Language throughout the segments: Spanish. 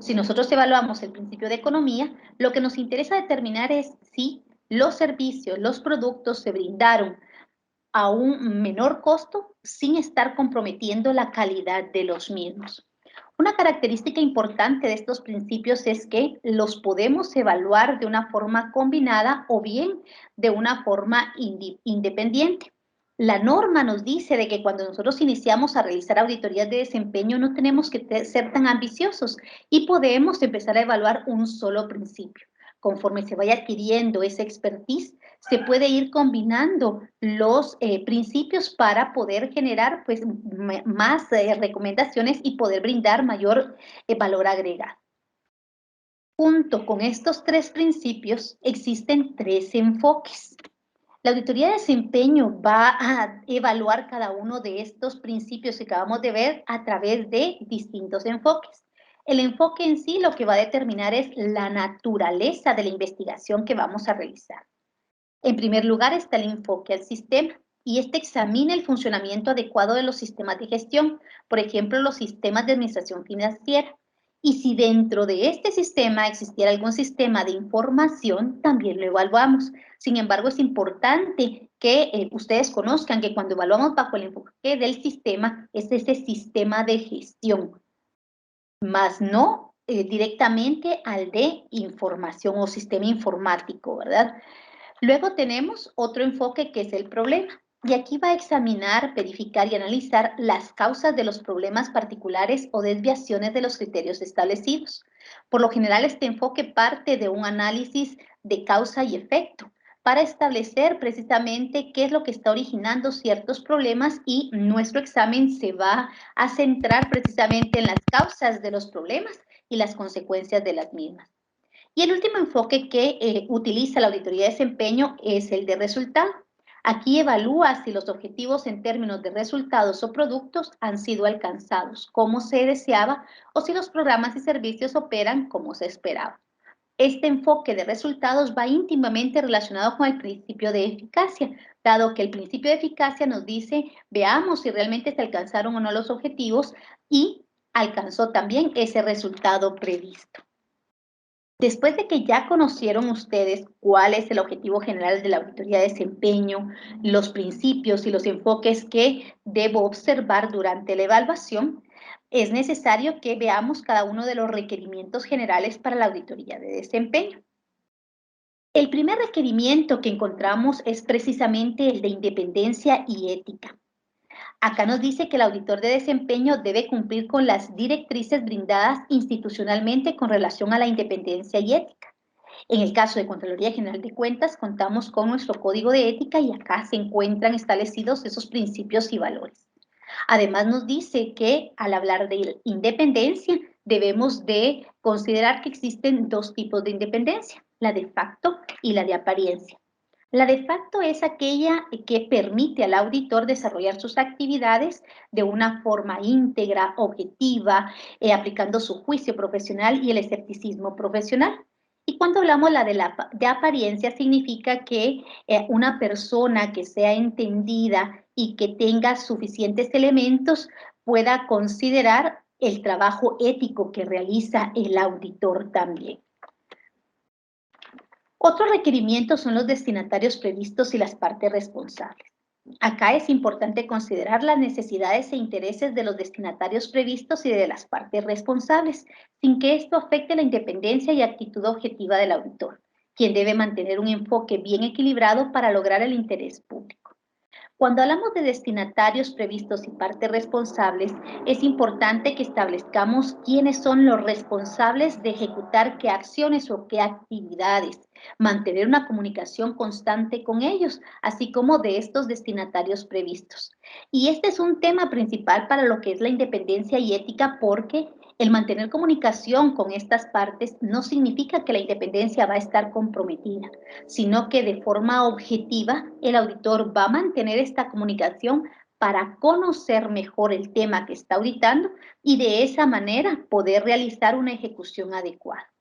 Si nosotros evaluamos el principio de economía, lo que nos interesa determinar es si los servicios, los productos se brindaron a un menor costo sin estar comprometiendo la calidad de los mismos. Una característica importante de estos principios es que los podemos evaluar de una forma combinada o bien de una forma independiente. La norma nos dice de que cuando nosotros iniciamos a realizar auditorías de desempeño no tenemos que ser tan ambiciosos y podemos empezar a evaluar un solo principio. Conforme se vaya adquiriendo esa expertise, se puede ir combinando los principios para poder generar pues, más recomendaciones y poder brindar mayor valor agregado. Junto con estos tres principios existen tres enfoques. La auditoría de desempeño va a evaluar cada uno de estos principios que acabamos de ver a través de distintos enfoques. El enfoque en sí lo que va a determinar es la naturaleza de la investigación que vamos a realizar. En primer lugar está el enfoque al sistema y este examina el funcionamiento adecuado de los sistemas de gestión, por ejemplo, los sistemas de administración financiera. Y si dentro de este sistema existiera algún sistema de información, también lo evaluamos. Sin embargo, es importante que ustedes conozcan que cuando evaluamos bajo el enfoque del sistema, es ese sistema de gestión, más no directamente al de información o sistema informático, ¿verdad? Luego tenemos otro enfoque que es el problema. Y aquí va a examinar, verificar y analizar las causas de los problemas particulares o desviaciones de los criterios establecidos. Por lo general, este enfoque parte de un análisis de causa y efecto para establecer precisamente qué es lo que está originando ciertos problemas y nuestro examen se va a centrar precisamente en las causas de los problemas y las consecuencias de las mismas. Y el último enfoque que utiliza la auditoría de desempeño es el de resultado. Aquí evalúa si los objetivos en términos de resultados o productos han sido alcanzados como se deseaba o si los programas y servicios operan como se esperaba. Este enfoque de resultados va íntimamente relacionado con el principio de eficacia, dado que el principio de eficacia nos dice, veamos si realmente se alcanzaron o no los objetivos y alcanzó también ese resultado previsto. Después de que ya conocieron ustedes cuál es el objetivo general de la auditoría de desempeño, los principios y los enfoques que debo observar durante la evaluación, es necesario que veamos cada uno de los requerimientos generales para la auditoría de desempeño. El primer requerimiento que encontramos es precisamente el de independencia y ética. Acá nos dice que el auditor de desempeño debe cumplir con las directrices brindadas institucionalmente con relación a la independencia y ética. En el caso de Contraloría General de Cuentas, contamos con nuestro código de ética y acá se encuentran establecidos esos principios y valores. Además nos dice que al hablar de independencia debemos de considerar que existen dos tipos de independencia, la de facto y la de apariencia. La de facto es aquella que permite al auditor desarrollar sus actividades de una forma íntegra, objetiva, aplicando su juicio profesional y el escepticismo profesional. Y cuando hablamos de apariencia, significa que una persona que sea entendida y que tenga suficientes elementos pueda considerar el trabajo ético que realiza el auditor también. Otros requerimientos son los destinatarios previstos y las partes responsables. Acá es importante considerar las necesidades e intereses de los destinatarios previstos y de las partes responsables, sin que esto afecte la independencia y actitud objetiva del auditor, quien debe mantener un enfoque bien equilibrado para lograr el interés público. Cuando hablamos de destinatarios previstos y partes responsables, es importante que establezcamos quiénes son los responsables de ejecutar qué acciones o qué actividades, mantener una comunicación constante con ellos, así como de estos destinatarios previstos. Y este es un tema principal para lo que es la independencia y ética porque el mantener comunicación con estas partes no significa que la independencia va a estar comprometida, sino que de forma objetiva el auditor va a mantener esta comunicación para conocer mejor el tema que está auditando y de esa manera poder realizar una ejecución adecuada.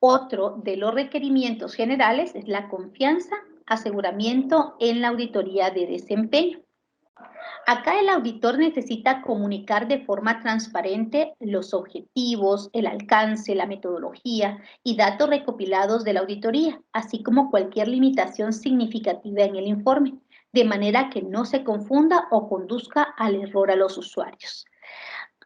Otro de los requerimientos generales es la confianza, aseguramiento en la auditoría de desempeño. Acá el auditor necesita comunicar de forma transparente los objetivos, el alcance, la metodología y datos recopilados de la auditoría, así como cualquier limitación significativa en el informe, de manera que no se confunda o conduzca al error a los usuarios.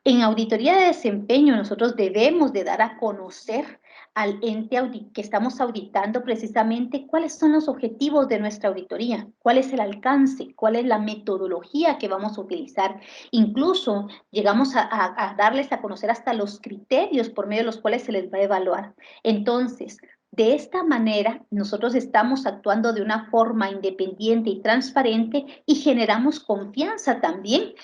En auditoría de desempeño, nosotros debemos de dar a conocer al ente que estamos auditando precisamente cuáles son los objetivos de nuestra auditoría, cuál es el alcance, cuál es la metodología que vamos a utilizar. Incluso llegamos a darles a conocer hasta los criterios por medio de los cuales se les va a evaluar. Entonces, de esta manera, nosotros estamos actuando de una forma independiente y transparente y generamos confianza también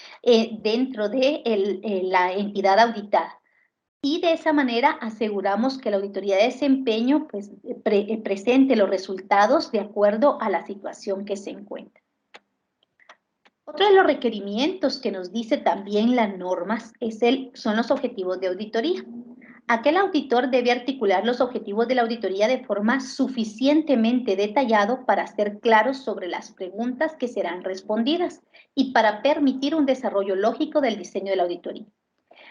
dentro de la entidad auditada. Y de esa manera aseguramos que la auditoría de desempeño pues, presente los resultados de acuerdo a la situación que se encuentra. Otro de los requerimientos que nos dice también las normas son los objetivos de auditoría. Aquel auditor debe articular los objetivos de la auditoría de forma suficientemente detallado para ser claros sobre las preguntas que serán respondidas y para permitir un desarrollo lógico del diseño de la auditoría.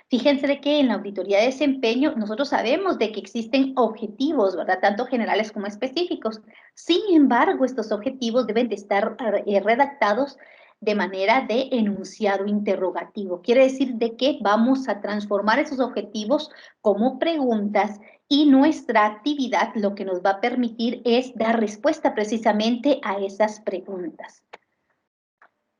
Fíjense de que en la auditoría de desempeño nosotros sabemos de que existen objetivos, ¿verdad? Tanto generales como específicos. Sin embargo, estos objetivos deben de estar redactados de manera de enunciado interrogativo. Quiere decir de que vamos a transformar esos objetivos como preguntas y nuestra actividad lo que nos va a permitir es dar respuesta precisamente a esas preguntas.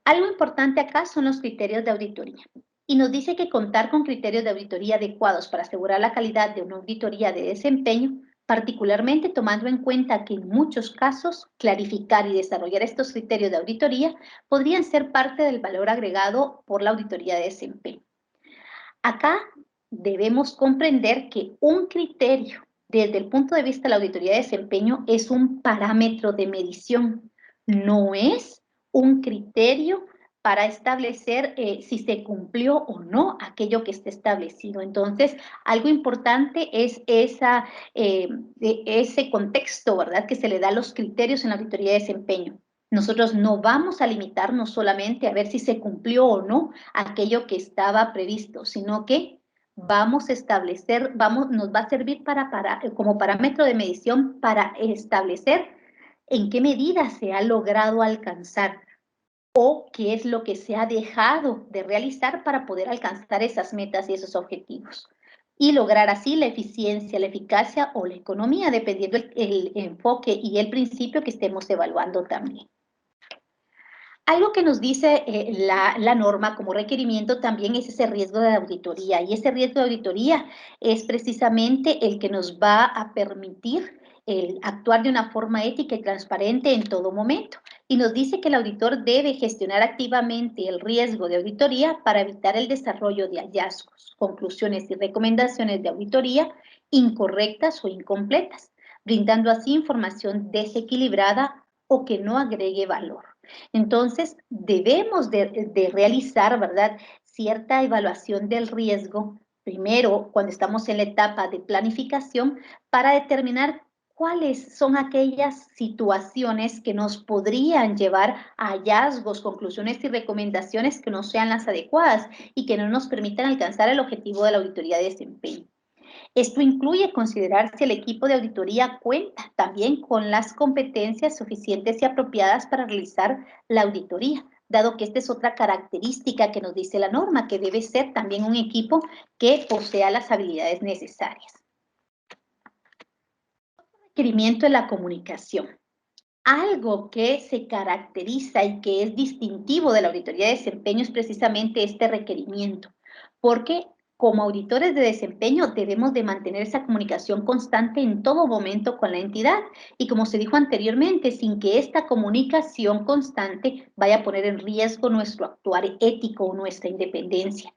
Algo importante acá son los criterios de auditoría. Y nos dice que contar con criterios de auditoría adecuados para asegurar la calidad de una auditoría de desempeño, particularmente tomando en cuenta que en muchos casos clarificar y desarrollar estos criterios de auditoría podrían ser parte del valor agregado por la auditoría de desempeño. Acá debemos comprender que un criterio desde el punto de vista de la auditoría de desempeño es un parámetro de medición, no es un criterio para establecer si se cumplió o no aquello que esté establecido. Entonces, algo importante es ese contexto, ¿verdad?, que se le da a los criterios en la auditoría de desempeño. Nosotros no vamos a limitarnos solamente a ver si se cumplió o no aquello que estaba previsto, sino que vamos a establecer, nos va a servir como parámetro de medición para establecer en qué medida se ha logrado alcanzar o qué es lo que se ha dejado de realizar para poder alcanzar esas metas y esos objetivos. Y lograr así la eficiencia, la eficacia o la economía, dependiendo el enfoque y el principio que estemos evaluando también. Algo que nos dice la norma como requerimiento también es ese riesgo de auditoría, y ese riesgo de auditoría es precisamente el que nos va a permitir actuar de una forma ética y transparente en todo momento. Y nos dice que el auditor debe gestionar activamente el riesgo de auditoría para evitar el desarrollo de hallazgos, conclusiones y recomendaciones de auditoría incorrectas o incompletas, brindando así información desequilibrada o que no agregue valor. Entonces, debemos de realizar, ¿verdad?, cierta evaluación del riesgo, primero cuando estamos en la etapa de planificación, para determinar cuáles son aquellas situaciones que nos podrían llevar a hallazgos, conclusiones y recomendaciones que no sean las adecuadas y que no nos permitan alcanzar el objetivo de la auditoría de desempeño. Esto incluye considerar si el equipo de auditoría cuenta también con las competencias suficientes y apropiadas para realizar la auditoría, dado que esta es otra característica que nos dice la norma, que debe ser también un equipo que posea las habilidades necesarias. Requerimiento de la comunicación. Algo que se caracteriza y que es distintivo de la auditoría de desempeño es precisamente este requerimiento, porque como auditores de desempeño debemos de mantener esa comunicación constante en todo momento con la entidad y, como se dijo anteriormente, sin que esta comunicación constante vaya a poner en riesgo nuestro actuar ético o nuestra independencia.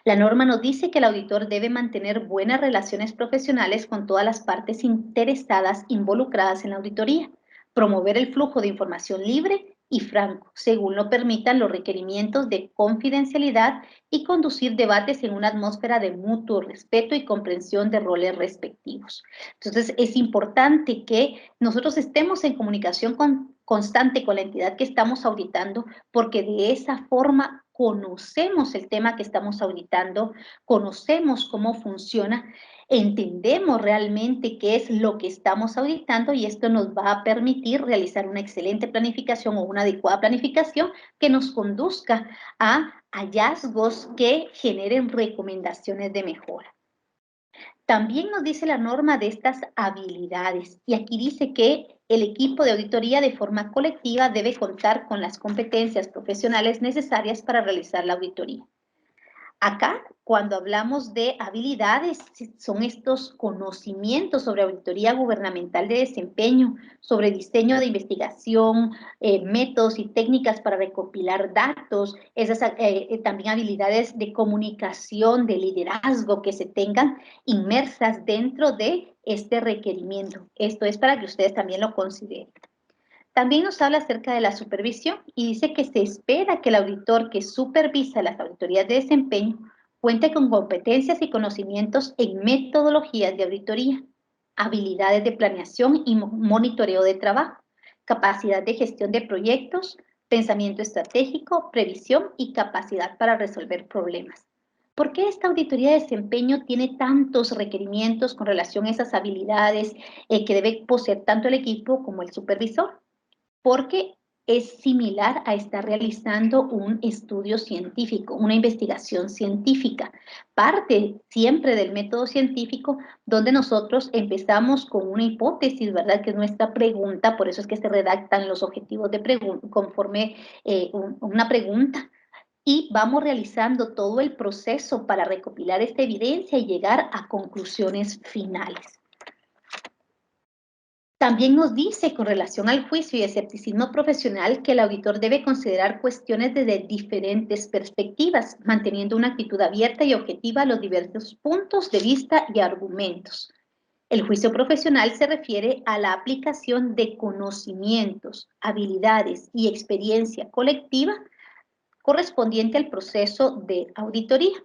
La norma nos dice que el auditor debe mantener buenas relaciones profesionales con todas las partes interesadas involucradas en la auditoría, promover el flujo de información libre y franco, según lo permitan los requerimientos de confidencialidad, y conducir debates en una atmósfera de mutuo respeto y comprensión de roles respectivos. Entonces, es importante que nosotros estemos en comunicación constante con la entidad que estamos auditando, porque de esa forma conocemos el tema que estamos auditando, conocemos cómo funciona, entendemos realmente qué es lo que estamos auditando y esto nos va a permitir realizar una excelente planificación o una adecuada planificación que nos conduzca a hallazgos que generen recomendaciones de mejora. También nos dice la norma de estas habilidades y aquí dice que el equipo de auditoría de forma colectiva debe contar con las competencias profesionales necesarias para realizar la auditoría. Acá, cuando hablamos de habilidades, son estos conocimientos sobre auditoría gubernamental de desempeño, sobre diseño de investigación, métodos y técnicas para recopilar datos, esas también habilidades de comunicación, de liderazgo que se tengan inmersas dentro de este requerimiento. Esto es para que ustedes también lo consideren. También nos habla acerca de la supervisión y dice que se espera que el auditor que supervisa las auditorías de desempeño cuente con competencias y conocimientos en metodologías de auditoría, habilidades de planeación y monitoreo de trabajo, capacidad de gestión de proyectos, pensamiento estratégico, previsión y capacidad para resolver problemas. ¿Por qué esta auditoría de desempeño tiene tantos requerimientos con relación a esas habilidades que debe poseer tanto el equipo como el supervisor? Porque es similar a estar realizando un estudio científico, una investigación científica. Parte siempre del método científico donde nosotros empezamos con una hipótesis, ¿verdad? Que es nuestra pregunta, por eso es que se redactan los objetivos de pregunta conforme una pregunta y vamos realizando todo el proceso para recopilar esta evidencia y llegar a conclusiones finales. También nos dice con relación al juicio y escepticismo profesional que el auditor debe considerar cuestiones desde diferentes perspectivas, manteniendo una actitud abierta y objetiva a los diversos puntos de vista y argumentos. El juicio profesional se refiere a la aplicación de conocimientos, habilidades y experiencia colectiva correspondiente al proceso de auditoría.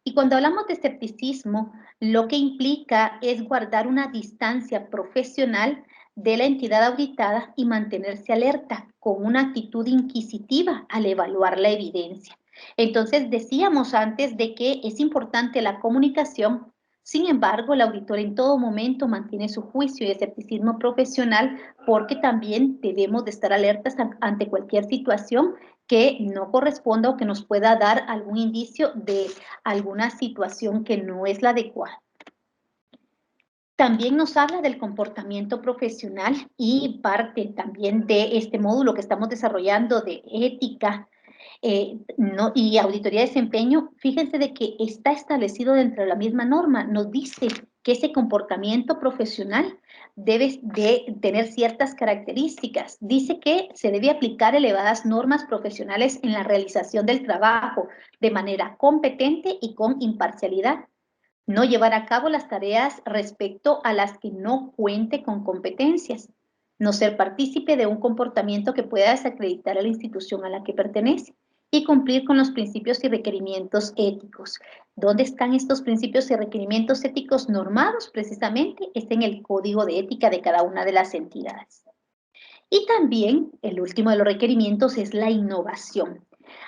Y cuando hablamos de escepticismo, lo que implica es guardar una distancia profesional de la entidad auditada y mantenerse alerta con una actitud inquisitiva al evaluar la evidencia. Entonces, decíamos antes de que es importante la comunicación, sin embargo, el auditor en todo momento mantiene su juicio y escepticismo profesional porque también debemos de estar alertas ante cualquier situación que no corresponda o que nos pueda dar algún indicio de alguna situación que no es la adecuada. También nos habla del comportamiento profesional y parte también de este módulo que estamos desarrollando de ética y auditoría de desempeño. Fíjense de que está establecido dentro de la misma norma. Nos dice que ese comportamiento profesional debe de tener ciertas características. Dice que se debe aplicar elevadas normas profesionales en la realización del trabajo de manera competente y con imparcialidad. No llevar a cabo las tareas respecto a las que no cuente con competencias. No ser partícipe de un comportamiento que pueda desacreditar a la institución a la que pertenece y cumplir con los principios y requerimientos éticos. ¿Dónde están estos principios y requerimientos éticos normados? Precisamente está en el código de ética de cada una de las entidades. Y también el último de los requerimientos es la innovación.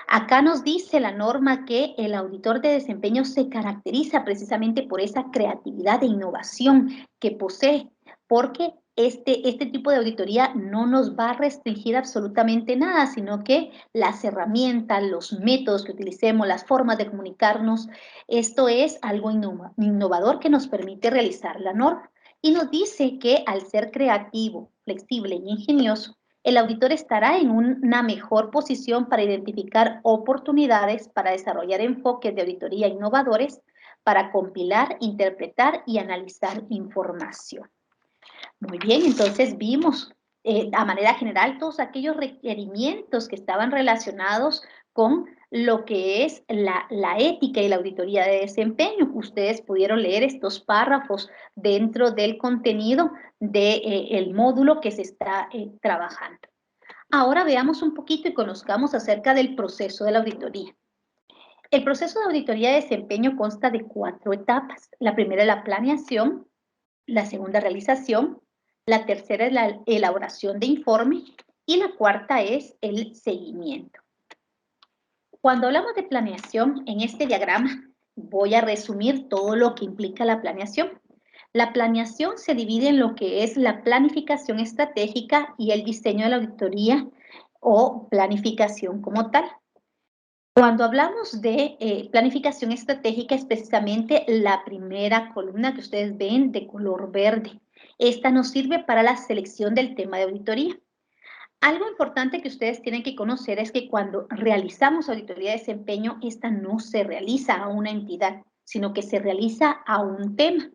Acá nos dice la norma que el auditor de desempeño se caracteriza precisamente por esa creatividad e innovación que posee, porque este tipo de auditoría no nos va a restringir absolutamente nada, sino que las herramientas, los métodos que utilicemos, las formas de comunicarnos, esto es algo innovador que nos permite realizar la norma. Y nos dice que al ser creativo, flexible y ingenioso, el auditor estará en una mejor posición para identificar oportunidades para desarrollar enfoques de auditoría innovadores, para compilar, interpretar y analizar información. Muy bien, entonces vimos a manera general todos aquellos requerimientos que estaban relacionados con lo que es la ética y la auditoría de desempeño. Ustedes pudieron leer estos párrafos dentro del contenido del módulo que se está trabajando. Ahora veamos un poquito y conozcamos acerca del proceso de la auditoría. El proceso de auditoría de desempeño consta de 4 etapas. La primera es la planeación, la segunda realización, la tercera es la elaboración de informe Y la cuarta es el seguimiento. Cuando hablamos de planeación, en este diagrama voy a resumir todo lo que implica la planeación. La planeación se divide en lo que es la planificación estratégica y el diseño de la auditoría o planificación como tal. Cuando hablamos de planificación estratégica, es precisamente la primera columna que ustedes ven de color verde. Esta nos sirve para la selección del tema de auditoría. Algo importante que ustedes tienen que conocer es que cuando realizamos auditoría de desempeño, esta no se realiza a una entidad, sino que se realiza a un tema.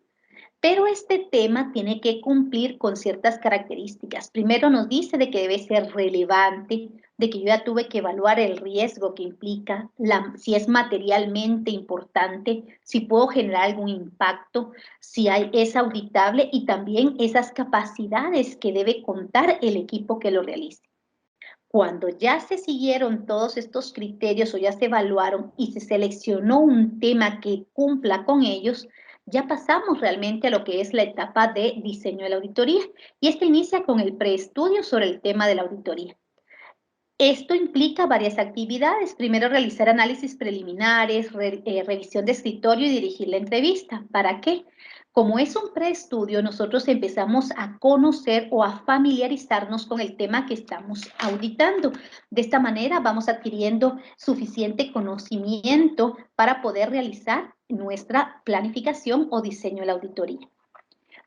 Pero este tema tiene que cumplir con ciertas características. Primero nos dice de que debe ser relevante, de que yo ya tuve que evaluar el riesgo que implica, si es materialmente importante, si puedo generar algún impacto, si es auditable y también esas capacidades que debe contar el equipo que lo realice. Cuando ya se siguieron todos estos criterios o ya se evaluaron y se seleccionó un tema que cumpla con ellos, ya pasamos realmente a lo que es la etapa de diseño de la auditoría. Y esta inicia con el preestudio sobre el tema de la auditoría. Esto implica varias actividades. Primero, realizar análisis preliminares, revisión de escritorio y dirigir la entrevista. ¿Para qué? Como es un preestudio, nosotros empezamos a conocer o a familiarizarnos con el tema que estamos auditando. De esta manera vamos adquiriendo suficiente conocimiento para poder realizar nuestra planificación o diseño de la auditoría.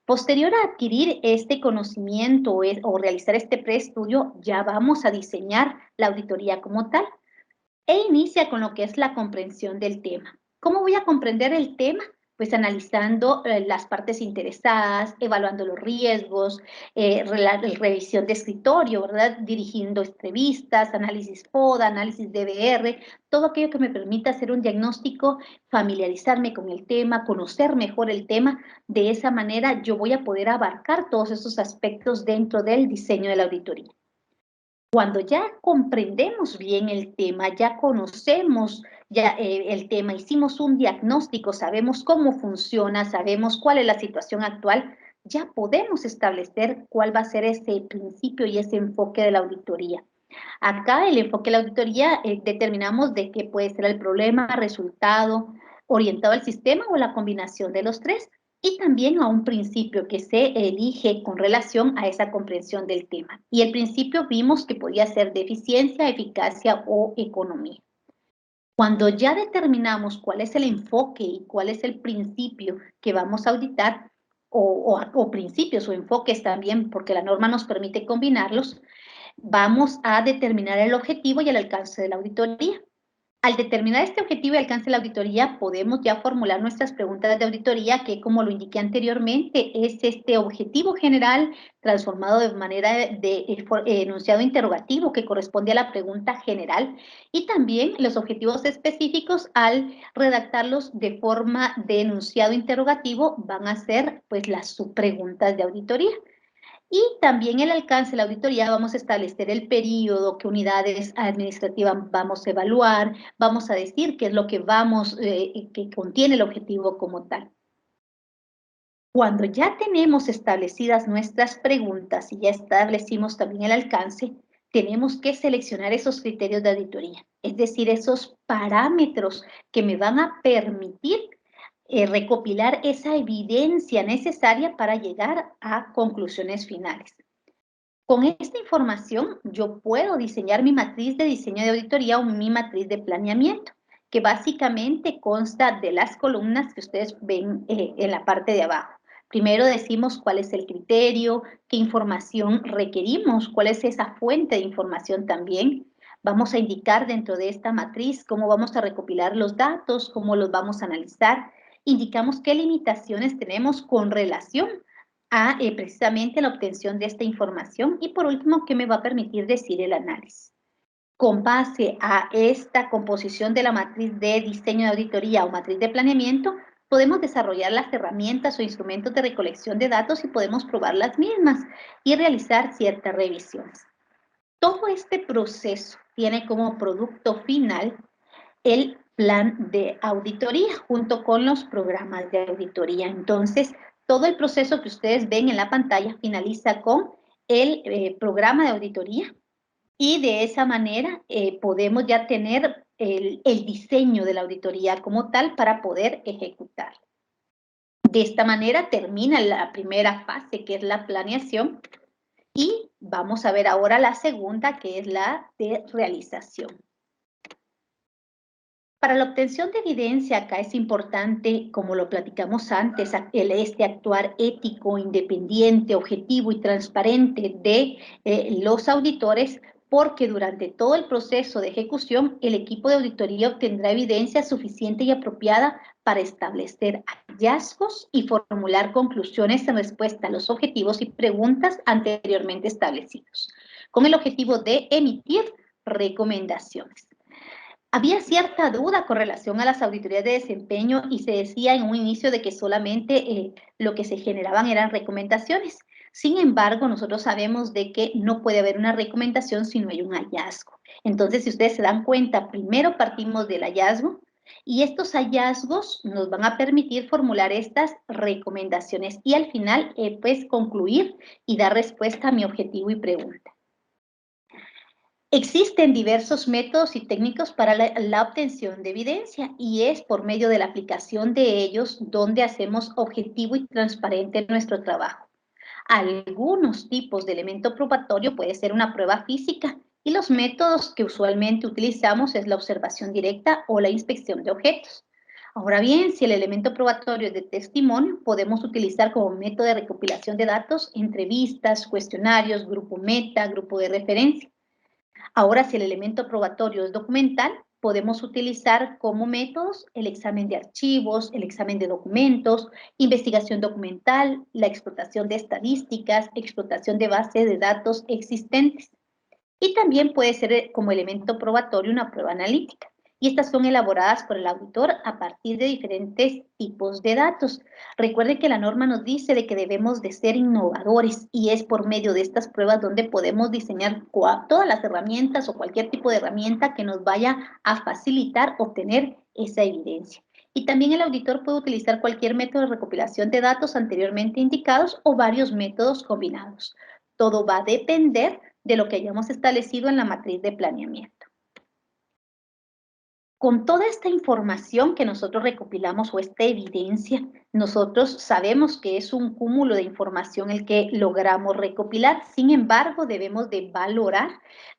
Posterior a adquirir este conocimiento o realizar este preestudio, ya vamos a diseñar la auditoría como tal e inicia con lo que es la comprensión del tema. ¿Cómo voy a comprender el tema? Pues analizando las partes interesadas, evaluando los riesgos, revisión de escritorio, ¿verdad? Dirigiendo entrevistas, análisis FODA, análisis DBR, todo aquello que me permita hacer un diagnóstico, familiarizarme con el tema, conocer mejor el tema. De esa manera yo voy a poder abarcar todos esos aspectos dentro del diseño de la auditoría. Cuando ya comprendemos bien el tema, ya conocemos el tema, hicimos un diagnóstico, sabemos cómo funciona, sabemos cuál es la situación actual, ya podemos establecer cuál va a ser ese principio y ese enfoque de la auditoría. Acá el enfoque de la auditoría determinamos de qué puede ser el problema, resultado, orientado al sistema o la combinación de los tres y también a un principio que se elige con relación a esa comprensión del tema. Y el principio vimos que podía ser de eficiencia, eficacia o economía. Cuando ya determinamos cuál es el enfoque y cuál es el principio que vamos a auditar, o principios o enfoques también, porque la norma nos permite combinarlos, vamos a determinar el objetivo y el alcance de la auditoría. Al determinar este objetivo y alcance de la auditoría, podemos ya formular nuestras preguntas de auditoría, que como lo indiqué anteriormente, es este objetivo general transformado de manera de enunciado interrogativo que corresponde a la pregunta general y también los objetivos específicos al redactarlos de forma de enunciado interrogativo van a ser pues las subpreguntas de auditoría. Y también el alcance de la auditoría, vamos a establecer el periodo, qué unidades administrativas vamos a evaluar, vamos a decir qué es lo que que contiene el objetivo como tal. Cuando ya tenemos establecidas nuestras preguntas y ya establecimos también el alcance, tenemos que seleccionar esos criterios de auditoría, es decir, esos parámetros que me van a permitir recopilar esa evidencia necesaria para llegar a conclusiones finales. Con esta información, yo puedo diseñar mi matriz de diseño de auditoría o mi matriz de planeamiento, que básicamente consta de las columnas que ustedes ven en la parte de abajo. Primero decimos cuál es el criterio, qué información requerimos, cuál es esa fuente de información también. Vamos a indicar dentro de esta matriz cómo vamos a recopilar los datos, cómo los vamos a analizar. Indicamos qué limitaciones tenemos con relación a precisamente la obtención de esta información y por último, ¿qué me va a permitir decir el análisis? Con base a esta composición de la matriz de diseño de auditoría o matriz de planeamiento, podemos desarrollar las herramientas o instrumentos de recolección de datos y podemos probar las mismas y realizar ciertas revisiones. Todo este proceso tiene como producto final el plan de auditoría junto con los programas de auditoría. Entonces, todo el proceso que ustedes ven en la pantalla finaliza con el programa de auditoría, Y de esa manera podemos ya tener el diseño de la auditoría como tal para poder ejecutar. De esta manera termina la primera fase, que es la planeación, y vamos a ver ahora la segunda, que es la de realización. Para la obtención de evidencia, acá es importante, como lo platicamos antes, este actuar ético, independiente, objetivo y transparente de los auditores, porque durante todo el proceso de ejecución, el equipo de auditoría obtendrá evidencia suficiente y apropiada para establecer hallazgos y formular conclusiones en respuesta a los objetivos y preguntas anteriormente establecidos, con el objetivo de emitir recomendaciones. Había cierta duda con relación a las auditorías de desempeño y se decía en un inicio de que solamente lo que se generaban eran recomendaciones. Sin embargo, nosotros sabemos de que no puede haber una recomendación si no hay un hallazgo. Entonces, si ustedes se dan cuenta, primero partimos del hallazgo y estos hallazgos nos van a permitir formular estas recomendaciones y al final, pues, concluir y dar respuesta a mi objetivo y pregunta. Existen diversos métodos y técnicos para la obtención de evidencia y es por medio de la aplicación de ellos donde hacemos objetivo y transparente nuestro trabajo. Algunos tipos de elemento probatorio puede ser una prueba física y los métodos que usualmente utilizamos es la observación directa o la inspección de objetos. Ahora bien, si el elemento probatorio es de testimonio, podemos utilizar como método de recopilación de datos entrevistas, cuestionarios, grupo meta, grupo de referencia. Ahora, si el elemento probatorio es documental, podemos utilizar como métodos el examen de archivos, el examen de documentos, investigación documental, la explotación de estadísticas, explotación de bases de datos existentes. Y también puede ser como elemento probatorio una prueba analítica. Y estas son elaboradas por el auditor a partir de diferentes tipos de datos. Recuerden que la norma nos dice de que debemos de ser innovadores y es por medio de estas pruebas donde podemos diseñar todas las herramientas o cualquier tipo de herramienta que nos vaya a facilitar obtener esa evidencia. Y también el auditor puede utilizar cualquier método de recopilación de datos anteriormente indicados o varios métodos combinados. Todo va a depender de lo que hayamos establecido en la matriz de planeamiento. Con toda esta información que nosotros recopilamos o esta evidencia, nosotros sabemos que es un cúmulo de información el que logramos recopilar. Sin embargo, debemos de valorar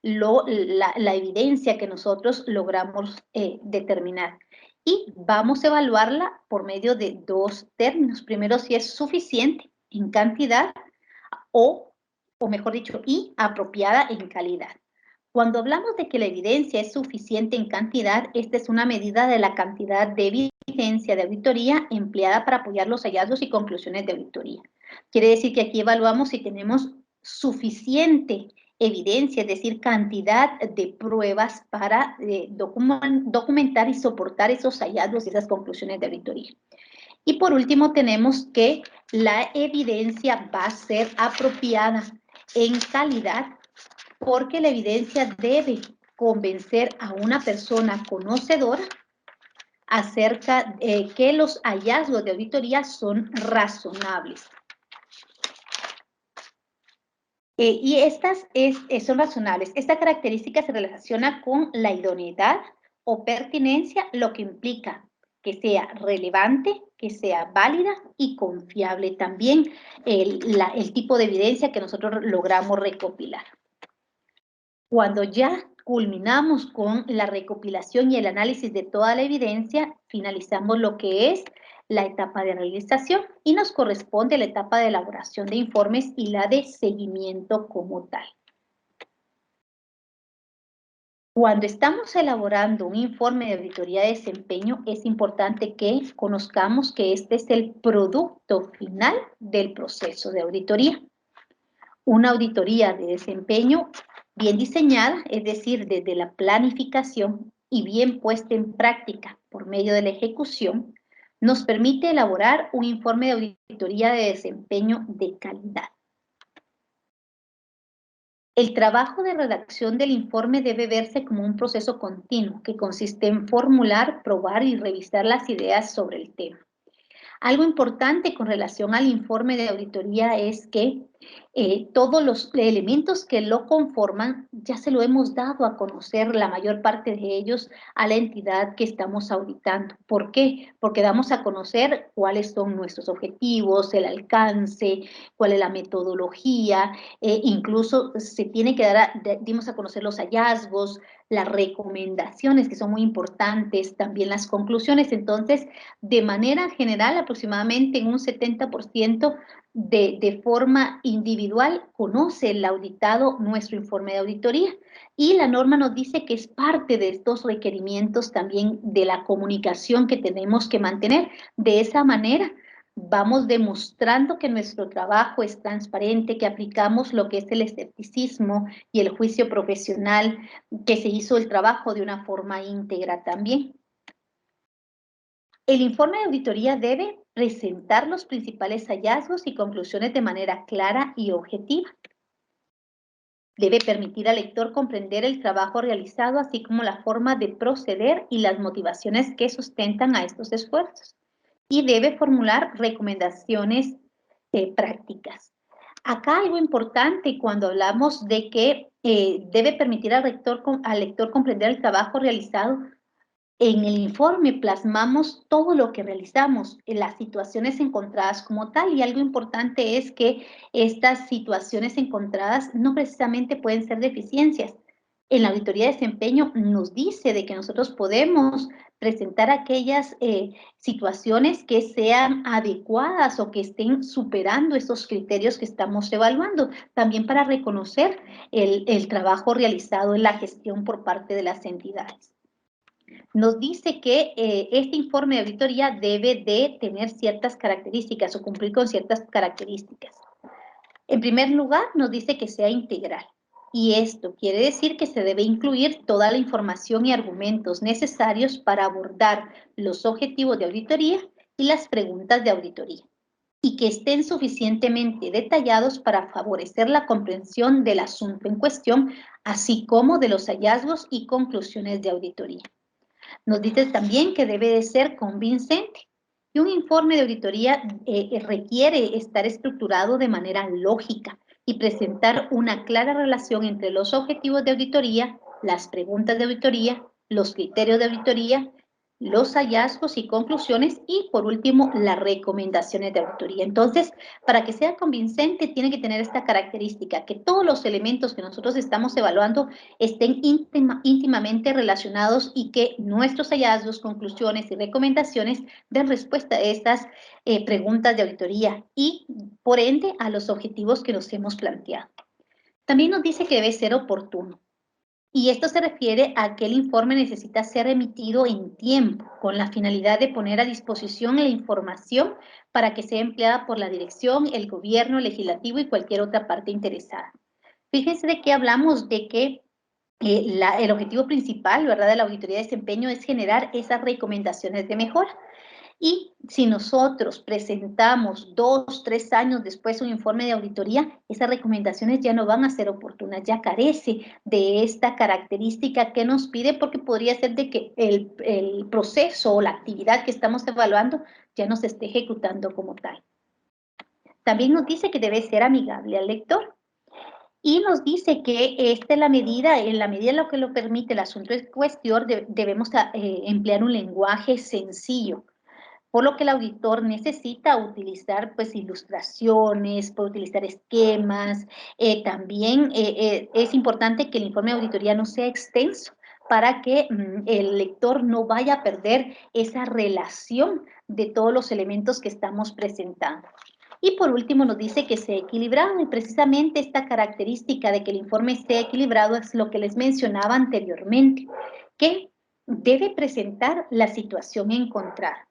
la evidencia que nosotros logramos determinar. Y vamos a evaluarla por medio de dos términos. Primero, si es suficiente en cantidad o mejor dicho, y apropiada en calidad. Cuando hablamos de que la evidencia es suficiente en cantidad, esta es una medida de la cantidad de evidencia de auditoría empleada para apoyar los hallazgos y conclusiones de auditoría. Quiere decir que aquí evaluamos si tenemos suficiente evidencia, es decir, cantidad de pruebas para documentar y soportar esos hallazgos y esas conclusiones de auditoría. Y por último, tenemos que la evidencia va a ser apropiada en calidad porque la evidencia debe convencer a una persona conocedora acerca de que los hallazgos de auditoría son razonables. Y estas son razonables. Esta característica se relaciona con la idoneidad o pertinencia, lo que implica que sea relevante, que sea válida y confiable también el tipo de evidencia que nosotros logramos recopilar. Cuando ya culminamos con la recopilación y el análisis de toda la evidencia, finalizamos lo que es la etapa de realización y nos corresponde la etapa de elaboración de informes y la de seguimiento como tal. Cuando estamos elaborando un informe de auditoría de desempeño, es importante que conozcamos que este es el producto final del proceso de auditoría. Una auditoría de desempeño bien diseñada, es decir, desde la planificación y bien puesta en práctica por medio de la ejecución, nos permite elaborar un informe de auditoría de desempeño de calidad. El trabajo de redacción del informe debe verse como un proceso continuo que consiste en formular, probar y revisar las ideas sobre el tema. Algo importante con relación al informe de auditoría es que Todos los elementos que lo conforman ya se lo hemos dado a conocer, la mayor parte de ellos, a la entidad que estamos auditando. ¿Por qué? Porque damos a conocer cuáles son nuestros objetivos, el alcance, cuál es la metodología, incluso se tiene que dimos a conocer los hallazgos, las recomendaciones que son muy importantes, también las conclusiones. Entonces, de manera general, aproximadamente en un 70% de forma individual conoce el auditado nuestro informe de auditoría, y la norma nos dice que es parte de estos requerimientos también de la comunicación que tenemos que mantener. De esa manera vamos demostrando que nuestro trabajo es transparente, que aplicamos lo que es el escepticismo y el juicio profesional, que se hizo el trabajo de una forma íntegra también. El informe de auditoría debe presentar los principales hallazgos y conclusiones de manera clara y objetiva. Debe permitir al lector comprender el trabajo realizado, así como la forma de proceder y las motivaciones que sustentan a estos esfuerzos. Y debe formular recomendaciones prácticas. Acá algo importante cuando hablamos de que debe permitir al lector comprender el trabajo realizado. En el informe plasmamos todo lo que realizamos, las situaciones encontradas como tal, y algo importante es que estas situaciones encontradas no precisamente pueden ser deficiencias. En la auditoría de desempeño nos dice de que nosotros podemos presentar aquellas situaciones que sean adecuadas o que estén superando esos criterios que estamos evaluando, también para reconocer el trabajo realizado en la gestión por parte de las entidades. Nos dice que este informe de auditoría debe de tener ciertas características o cumplir con ciertas características. En primer lugar, nos dice que sea integral. Y esto quiere decir que se debe incluir toda la información y argumentos necesarios para abordar los objetivos de auditoría y las preguntas de auditoría, y que estén suficientemente detallados para favorecer la comprensión del asunto en cuestión, así como de los hallazgos y conclusiones de auditoría. Nos dice también que debe de ser convincente, y un informe de auditoría requiere estar estructurado de manera lógica y presentar una clara relación entre los objetivos de auditoría, las preguntas de auditoría, los criterios de auditoría, los hallazgos y conclusiones, y por último las recomendaciones de auditoría. Entonces, para que sea convincente, tiene que tener esta característica, que todos los elementos que nosotros estamos evaluando estén íntimamente relacionados, y que nuestros hallazgos, conclusiones y recomendaciones den respuesta a estas preguntas de auditoría y, por ende, a los objetivos que nos hemos planteado. También nos dice que debe ser oportuno. Y esto se refiere a que el informe necesita ser emitido en tiempo, con la finalidad de poner a disposición la información para que sea empleada por la dirección, el gobierno, el legislativo y cualquier otra parte interesada. Fíjense de que hablamos de que el objetivo principal, ¿verdad?, de la auditoría de desempeño es generar esas recomendaciones de mejora. Y si nosotros presentamos 2, 3 años después un informe de auditoría, esas recomendaciones ya no van a ser oportunas, ya carece de esta característica que nos pide, porque podría ser de que el proceso o la actividad que estamos evaluando ya no se esté ejecutando como tal. También nos dice que debe ser amigable al lector. Y nos dice que esta es la medida, en la medida en lo que lo permite el asunto en cuestión, debemos emplear un lenguaje sencillo, por lo que el auditor necesita utilizar pues ilustraciones, puede utilizar esquemas. También es importante que el informe de auditoría no sea extenso, para que el lector no vaya a perder esa relación de todos los elementos que estamos presentando. Y por último nos dice que sea equilibrado, y precisamente esta característica de que el informe esté equilibrado es lo que les mencionaba anteriormente, que debe presentar la situación encontrada,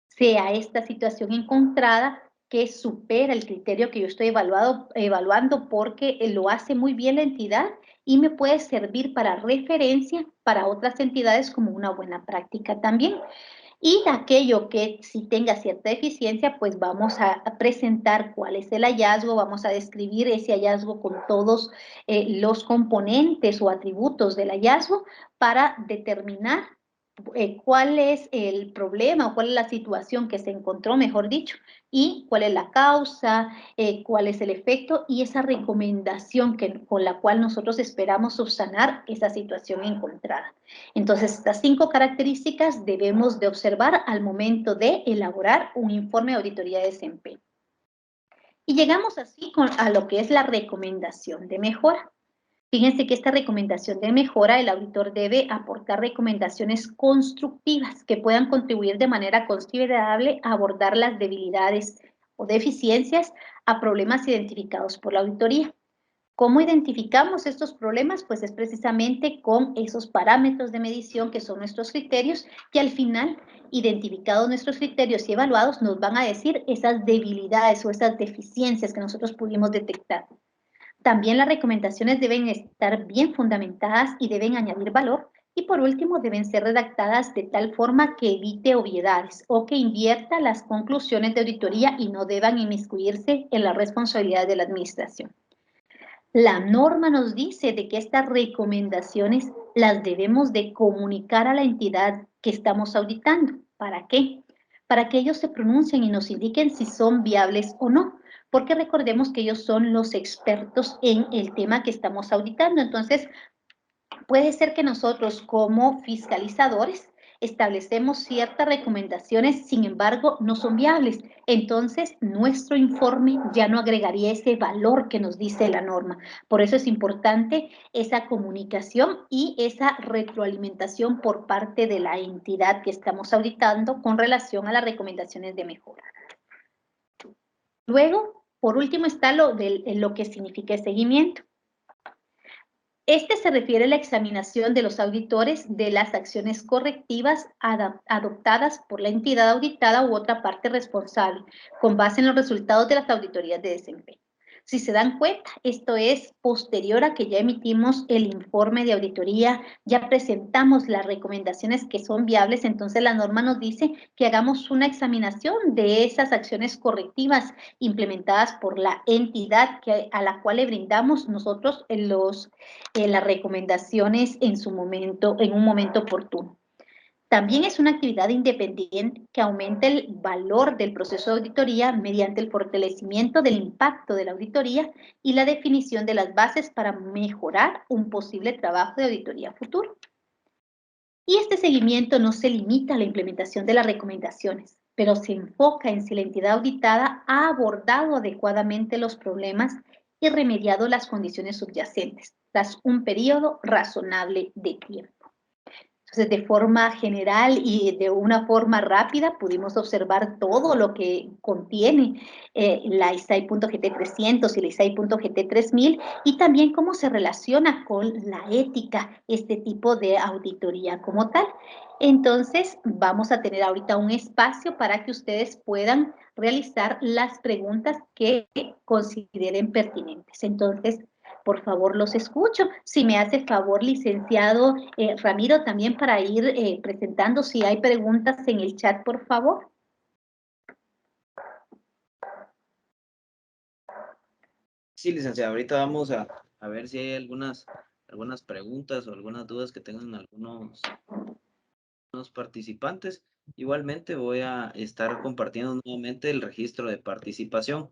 sea esta situación encontrada que supera el criterio que yo estoy evaluando, porque lo hace muy bien la entidad y me puede servir para referencia para otras entidades como una buena práctica también. Y aquello que sí tenga cierta eficiencia, pues vamos a presentar cuál es el hallazgo, vamos a describir ese hallazgo con todos los componentes o atributos del hallazgo, para determinar cuál es el problema o cuál es la situación que se encontró, mejor dicho, y cuál es la causa, cuál es el efecto y esa recomendación con la cual nosotros esperamos subsanar esa situación encontrada. Entonces, estas 5 características debemos de observar al momento de elaborar un informe de auditoría de desempeño. Y llegamos así a lo que es la recomendación de mejora. Fíjense que esta recomendación de mejora, el auditor debe aportar recomendaciones constructivas que puedan contribuir de manera considerable a abordar las debilidades o deficiencias a problemas identificados por la auditoría. ¿Cómo identificamos estos problemas? Pues es precisamente con esos parámetros de medición que son nuestros criterios, que al final, identificados nuestros criterios y evaluados, nos van a decir esas debilidades o esas deficiencias que nosotros pudimos detectar. También las recomendaciones deben estar bien fundamentadas y deben añadir valor. Y por último, deben ser redactadas de tal forma que evite obviedades o que invierta las conclusiones de auditoría y no deban inmiscuirse en la responsabilidad de la administración. La norma nos dice de que estas recomendaciones las debemos de comunicar a la entidad que estamos auditando. ¿Para qué? Para que ellos se pronuncien y nos indiquen si son viables o no, porque recordemos que ellos son los expertos en el tema que estamos auditando. Entonces, puede ser que nosotros como fiscalizadores establecemos ciertas recomendaciones, sin embargo, no son viables. Entonces, nuestro informe ya no agregaría ese valor que nos dice la norma. Por eso es importante esa comunicación y esa retroalimentación por parte de la entidad que estamos auditando con relación a las recomendaciones de mejora. Luego, por último, está lo que significa el seguimiento. Este se refiere a la examinación de los auditores de las acciones correctivas adoptadas por la entidad auditada u otra parte responsable, con base en los resultados de las auditorías de desempeño. Si se dan cuenta, esto es posterior a que ya emitimos el informe de auditoría, ya presentamos las recomendaciones que son viables, entonces la norma nos dice que hagamos una examinación de esas acciones correctivas implementadas por la entidad a la cual le brindamos nosotros las recomendaciones en un momento oportuno. También es una actividad independiente que aumenta el valor del proceso de auditoría mediante el fortalecimiento del impacto de la auditoría y la definición de las bases para mejorar un posible trabajo de auditoría futuro. Y este seguimiento no se limita a la implementación de las recomendaciones, pero se enfoca en si la entidad auditada ha abordado adecuadamente los problemas y remediado las condiciones subyacentes tras un periodo razonable de tiempo. Entonces, de forma general y de una forma rápida, pudimos observar todo lo que contiene la ISAI.GT 300 y la ISAI.GT 3000 y también cómo se relaciona con la ética, este tipo de auditoría como tal. Entonces, vamos a tener ahorita un espacio para que ustedes puedan realizar las preguntas que consideren pertinentes. Entonces, por favor, los escucho. Si me hace favor, licenciado Ramiro, también para ir presentando si hay preguntas en el chat, por favor. Sí, licenciada, ahorita vamos a ver si hay algunas preguntas o algunas dudas que tengan algunos participantes. Igualmente voy a estar compartiendo nuevamente el registro de participación.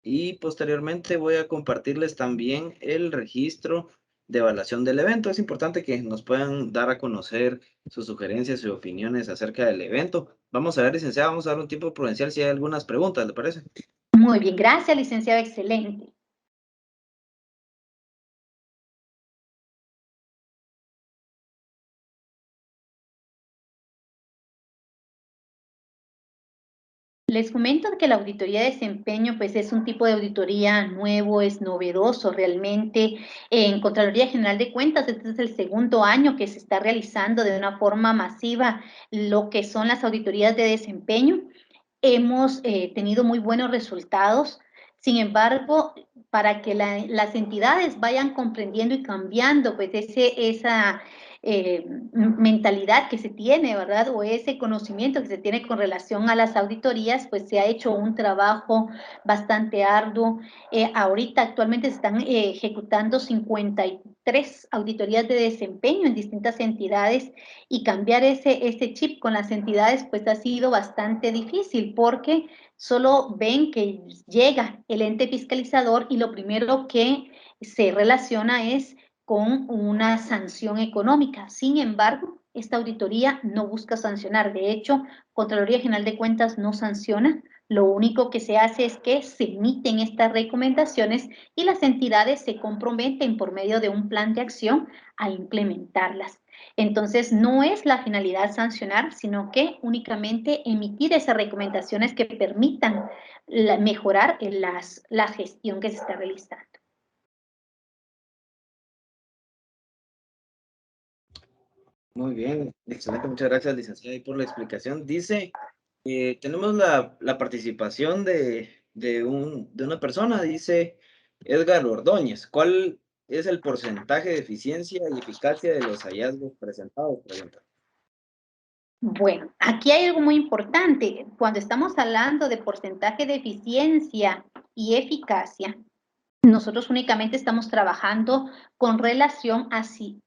Y posteriormente voy a compartirles también el registro de evaluación del evento. Es importante que nos puedan dar a conocer sus sugerencias y opiniones acerca del evento. Vamos a ver, licenciada, vamos a dar un tiempo prudencial si hay algunas preguntas, ¿le parece? Muy bien, gracias, licenciado, excelente. Les comento que la auditoría de desempeño pues es un tipo de auditoría nuevo, es novedoso realmente. En Contraloría General de Cuentas, este es el segundo año que se está realizando de una forma masiva lo que son las auditorías de desempeño. Hemos tenido muy buenos resultados. Sin embargo, para que las entidades vayan comprendiendo y cambiando pues mentalidad que se tiene, ¿verdad? O ese conocimiento que se tiene con relación a las auditorías, pues se ha hecho un trabajo bastante arduo. Ahorita actualmente se están ejecutando 53 auditorías de desempeño en distintas entidades y cambiar ese chip con las entidades pues ha sido bastante difícil porque solo ven que llega el ente fiscalizador y lo primero que se relaciona es con una sanción económica. Sin embargo, esta auditoría no busca sancionar. De hecho, Contraloría General de Cuentas no sanciona. Lo único que se hace es que se emiten estas recomendaciones y las entidades se comprometen por medio de un plan de acción a implementarlas. Entonces, no es la finalidad sancionar, sino que únicamente emitir esas recomendaciones que permitan mejorar la gestión que se está realizando. Muy bien, excelente, muchas gracias, licenciada, y por la explicación. Dice, tenemos la participación de una persona, dice Edgar Ordóñez. ¿Cuál es el porcentaje de eficiencia y eficacia de los hallazgos presentados? Pregunta. Bueno, aquí hay algo muy importante. Cuando estamos hablando de porcentaje de eficiencia y eficacia, nosotros únicamente estamos trabajando con relación a si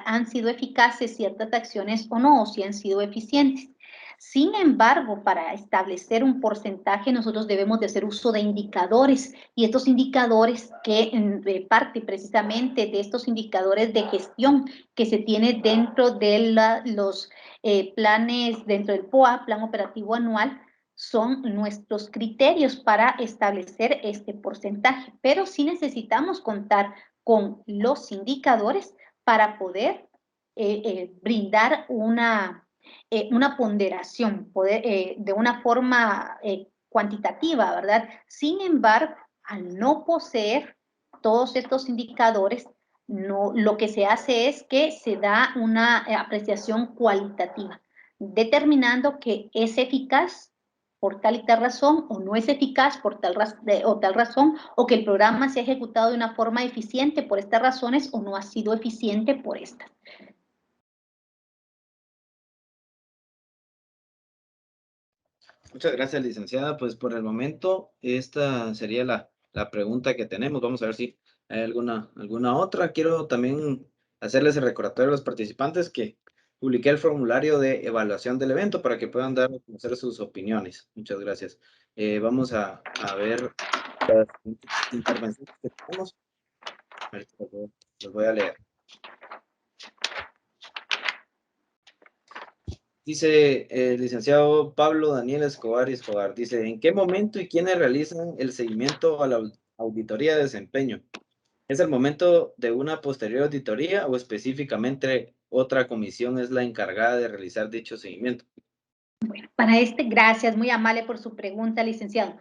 han sido eficaces ciertas acciones o no, o si han sido eficientes. Sin embargo, para establecer un porcentaje, nosotros debemos de hacer uso de indicadores y estos indicadores que parte precisamente de estos indicadores de gestión que se tiene dentro de los planes, dentro del POA, Plan Operativo Anual, son nuestros criterios para establecer este porcentaje, pero sí necesitamos contar con los indicadores para poder brindar una ponderación de una forma cuantitativa, ¿verdad? Sin embargo, al no poseer todos estos indicadores, no, lo que se hace es que se da una apreciación cualitativa, determinando que es eficaz por tal y tal razón, o no es eficaz por tal razón, o que el programa se ha ejecutado de una forma eficiente por estas razones, o no ha sido eficiente por estas. Muchas gracias, licenciada. Pues por el momento, esta sería la pregunta que tenemos. Vamos a ver si hay alguna otra. Quiero también hacerles el recordatorio a los participantes que publiqué el formulario de evaluación del evento para que puedan dar a conocer sus opiniones. Muchas gracias. Vamos a ver las intervenciones que tenemos. A ver, los voy a leer. Dice el licenciado Pablo Daniel Escobar y Escobar, dice, ¿en qué momento y quiénes realizan el seguimiento a la auditoría de desempeño? ¿Es el momento de una posterior auditoría o específicamente otra comisión es la encargada de realizar dicho seguimiento? Bueno, gracias, muy amable por su pregunta, licenciado.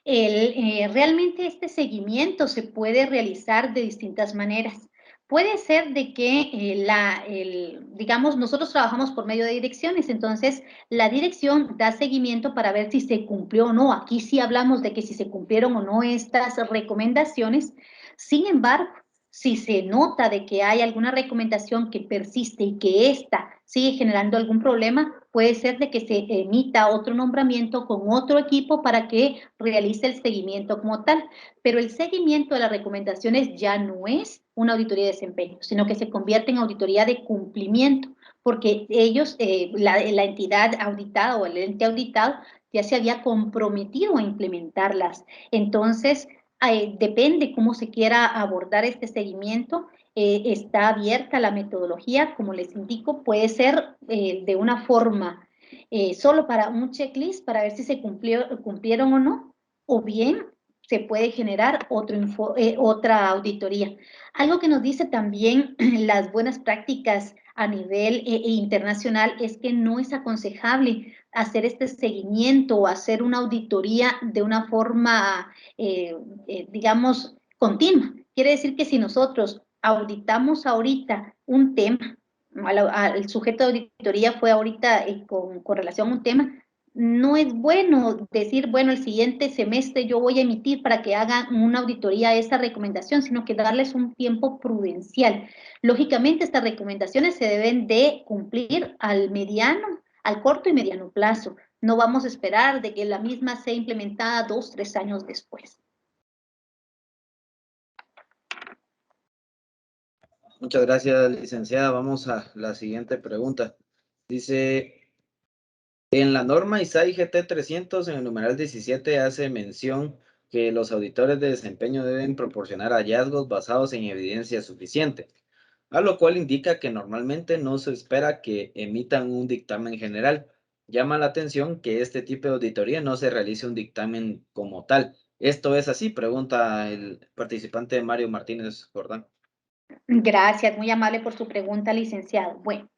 Realmente este seguimiento se puede realizar de distintas maneras. Puede ser de que, digamos, nosotros trabajamos por medio de direcciones, entonces la dirección da seguimiento para ver si se cumplió o no. Aquí sí hablamos de que si se cumplieron o no estas recomendaciones. Sin embargo, si se nota de que hay alguna recomendación que persiste y que ésta sigue generando algún problema, puede ser de que se emita otro nombramiento con otro equipo para que realice el seguimiento como tal. Pero el seguimiento de las recomendaciones ya no es una auditoría de desempeño, sino que se convierte en auditoría de cumplimiento, porque ellos, la entidad auditada o el ente auditado, ya se había comprometido a implementarlas. Entonces, depende cómo se quiera abordar este seguimiento. Está abierta la metodología, como les indico, puede ser de una forma solo para un checklist para ver si se cumplieron o no, o bien se puede generar otra auditoría. Algo que nos dice también las buenas prácticas a nivel internacional es que no es aconsejable hacer este seguimiento o hacer una auditoría de una forma, digamos, continua. Quiere decir que si nosotros auditamos ahorita un tema, el sujeto de auditoría fue ahorita con relación a un tema, no es bueno decir, bueno, el siguiente semestre yo voy a emitir para que hagan una auditoría a esa recomendación, sino que darles un tiempo prudencial. Lógicamente, estas recomendaciones se deben de cumplir al mediano, al corto y mediano plazo. No vamos a esperar de que la misma sea implementada 2, 3 años después. Muchas gracias, licenciada. Vamos a la siguiente pregunta. Dice, en la norma ISAI GT 300, en el numeral 17, hace mención que los auditores de desempeño deben proporcionar hallazgos basados en evidencia suficiente, a lo cual indica que normalmente no se espera que emitan un dictamen general. Llama la atención que este tipo de auditoría no se realice un dictamen como tal. ¿Esto es así? Pregunta el participante Mario Martínez Jordán. Gracias, muy amable por su pregunta, licenciado. Bueno,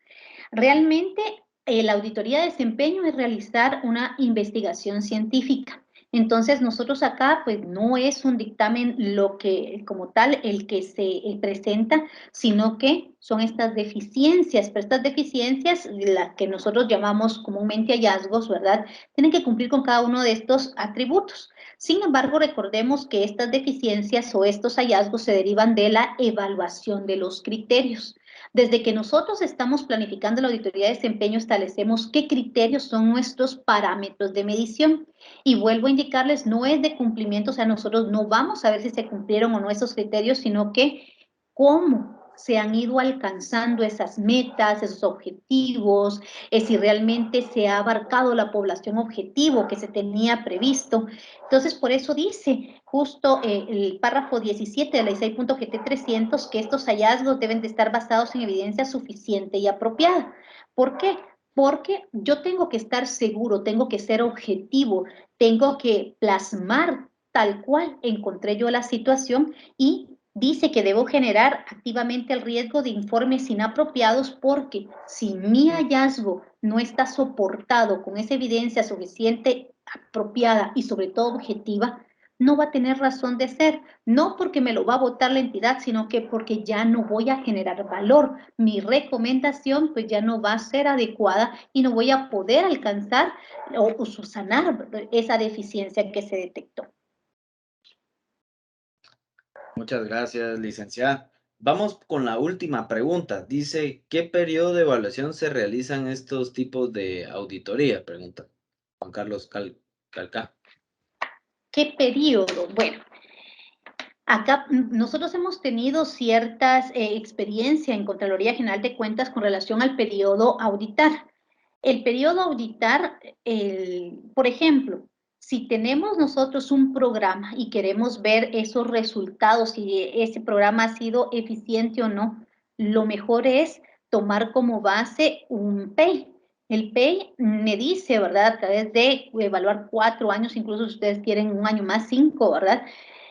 realmente, la auditoría de desempeño es realizar una investigación científica. Entonces, nosotros acá, pues no es un dictamen lo que, como tal, el que se presenta, sino que son estas deficiencias, pero estas deficiencias, las que nosotros llamamos comúnmente hallazgos, ¿verdad? Tienen que cumplir con cada uno de estos atributos. Sin embargo, recordemos que estas deficiencias o estos hallazgos se derivan de la evaluación de los criterios. Desde que nosotros estamos planificando la auditoría de desempeño, establecemos qué criterios son nuestros parámetros de medición. Y vuelvo a indicarles, no es de cumplimiento, o sea, nosotros no vamos a ver si se cumplieron o no esos criterios, sino que cómo se han ido alcanzando esas metas, esos objetivos, si realmente se ha abarcado la población objetivo que se tenía previsto. Entonces, por eso dice justo el párrafo 17 de la ley 6.GT300 que estos hallazgos deben de estar basados en evidencia suficiente y apropiada. ¿Por qué? Porque yo tengo que estar seguro, tengo que ser objetivo, tengo que plasmar tal cual encontré yo la situación y dice que debo generar activamente el riesgo de informes inapropiados porque si mi hallazgo no está soportado con esa evidencia suficiente, apropiada y sobre todo objetiva, no va a tener razón de ser, no porque me lo va a votar la entidad, sino que porque ya no voy a generar valor. Mi recomendación pues ya no va a ser adecuada y no voy a poder alcanzar o subsanar esa deficiencia que se detectó. Muchas gracias, licenciada. Vamos con la última pregunta. Dice, ¿qué periodo de evaluación se realizan estos tipos de auditoría? Pregunta Juan Carlos Calcá. ¿Qué periodo? Bueno, acá nosotros hemos tenido ciertas experiencia en Contraloría General de Cuentas con relación al periodo auditar. El periodo auditar, por ejemplo, si tenemos nosotros un programa y queremos ver esos resultados, si ese programa ha sido eficiente o no, lo mejor es tomar como base un PEI. El PEI me dice, ¿verdad? A través de evaluar 4 años, incluso si ustedes quieren un año más, 5, ¿verdad?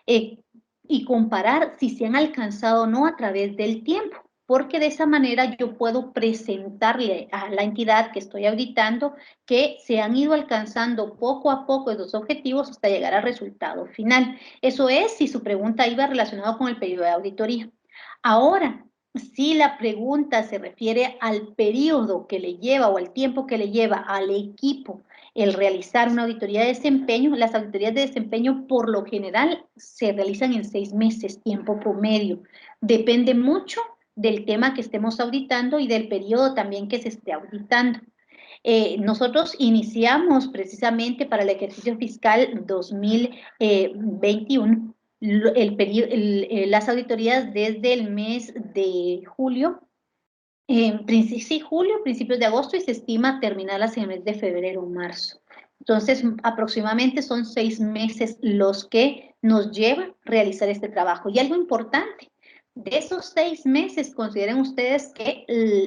Eh, y comparar si se han alcanzado o no a través del tiempo, porque de esa manera yo puedo presentarle a la entidad que estoy auditando que se han ido alcanzando poco a poco esos objetivos hasta llegar al resultado final. Eso es si su pregunta iba relacionada con el periodo de auditoría. Ahora, si la pregunta se refiere al periodo que le lleva o al tiempo que le lleva al equipo el realizar una auditoría de desempeño, las auditorías de desempeño por lo general se realizan en 6 meses, tiempo promedio. Depende mucho del tema que estemos auditando y del periodo también que se esté auditando. Nosotros iniciamos precisamente para el ejercicio fiscal 2021 las auditorías desde el mes de julio, sí, julio, principios de agosto y se estima terminarlas en el mes de febrero o marzo. Entonces, aproximadamente son 6 meses los que nos lleva realizar este trabajo. Y algo importante, de esos 6 meses, consideren ustedes que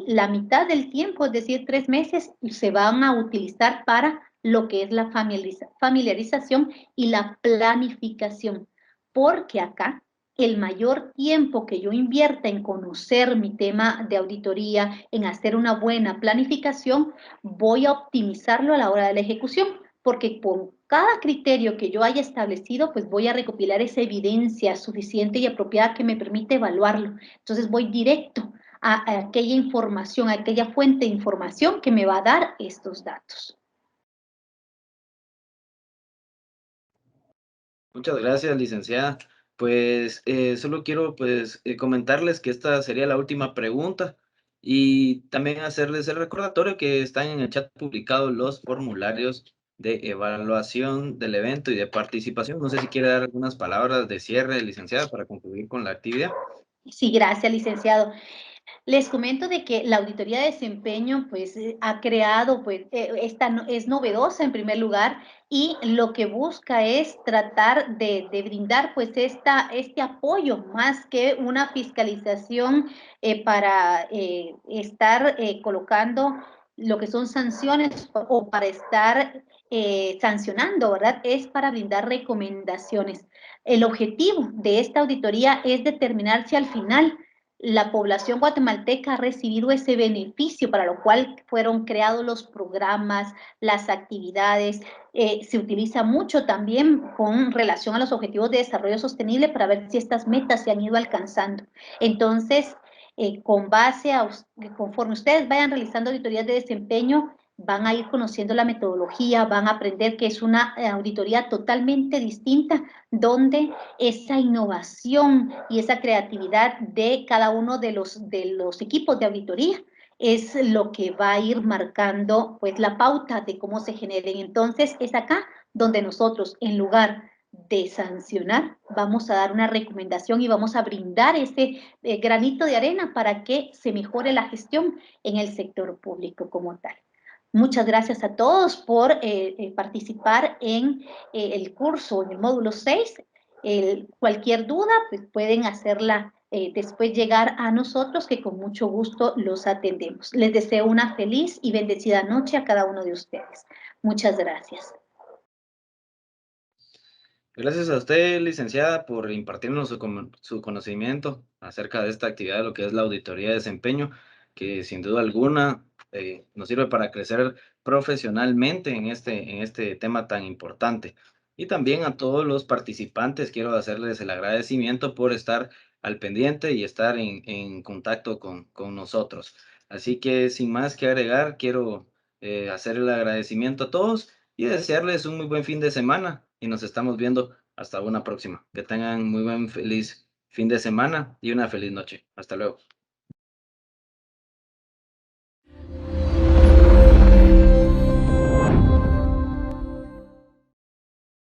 la mitad del tiempo, es decir, 3 meses, se van a utilizar para lo que es la familiarización y la planificación. Porque acá el mayor tiempo que yo invierta en conocer mi tema de auditoría, en hacer una buena planificación, voy a optimizarlo a la hora de la ejecución, porque por cada criterio que yo haya establecido, pues voy a recopilar esa evidencia suficiente y apropiada que me permite evaluarlo. Entonces voy directo a aquella información, a aquella fuente de información que me va a dar estos datos. Muchas gracias, licenciada. Pues solo quiero comentarles que esta sería la última pregunta y también hacerles el recordatorio que están en el chat publicados los formularios de evaluación del evento y de participación. No sé si quiere dar algunas palabras de cierre, licenciada, para concluir con la actividad. Sí, gracias, licenciado. Les comento de que la auditoría de desempeño, pues, ha creado, pues, es novedosa en primer lugar y lo que busca es tratar de brindar, pues, este apoyo más que una fiscalización para estar colocando lo que son sanciones o para estar sancionando, ¿verdad? Es para brindar recomendaciones. El objetivo de esta auditoría es determinar si al final la población guatemalteca ha recibido ese beneficio para lo cual fueron creados los programas, las actividades. Se utiliza mucho también con relación a los objetivos de desarrollo sostenible para ver si estas metas se han ido alcanzando. Entonces, con base a, conforme ustedes vayan realizando auditorías de desempeño, van a ir conociendo la metodología, van a aprender que es una auditoría totalmente distinta, donde esa innovación y esa creatividad de cada uno de los equipos de auditoría es lo que va a ir marcando pues la pauta de cómo se generen. Entonces es acá donde nosotros en lugar de sancionar vamos a dar una recomendación y vamos a brindar ese granito de arena para que se mejore la gestión en el sector público como tal. Muchas gracias a todos por participar en el curso, en el módulo 6. Cualquier duda, pues pueden hacerla después llegar a nosotros, que con mucho gusto los atendemos. Les deseo una feliz y bendecida noche a cada uno de ustedes. Muchas gracias. Gracias a usted, licenciada, por impartirnos su conocimiento acerca de esta actividad, de lo que es la auditoría de desempeño, que sin duda alguna nos sirve para crecer profesionalmente en este tema tan importante. Y también a todos los participantes quiero hacerles el agradecimiento por estar al pendiente y estar en contacto con nosotros. Así que sin más que agregar, quiero hacer el agradecimiento a todos y desearles un muy buen fin de semana y nos estamos viendo hasta una próxima. Que tengan muy buen feliz fin de semana y una feliz noche. Hasta luego.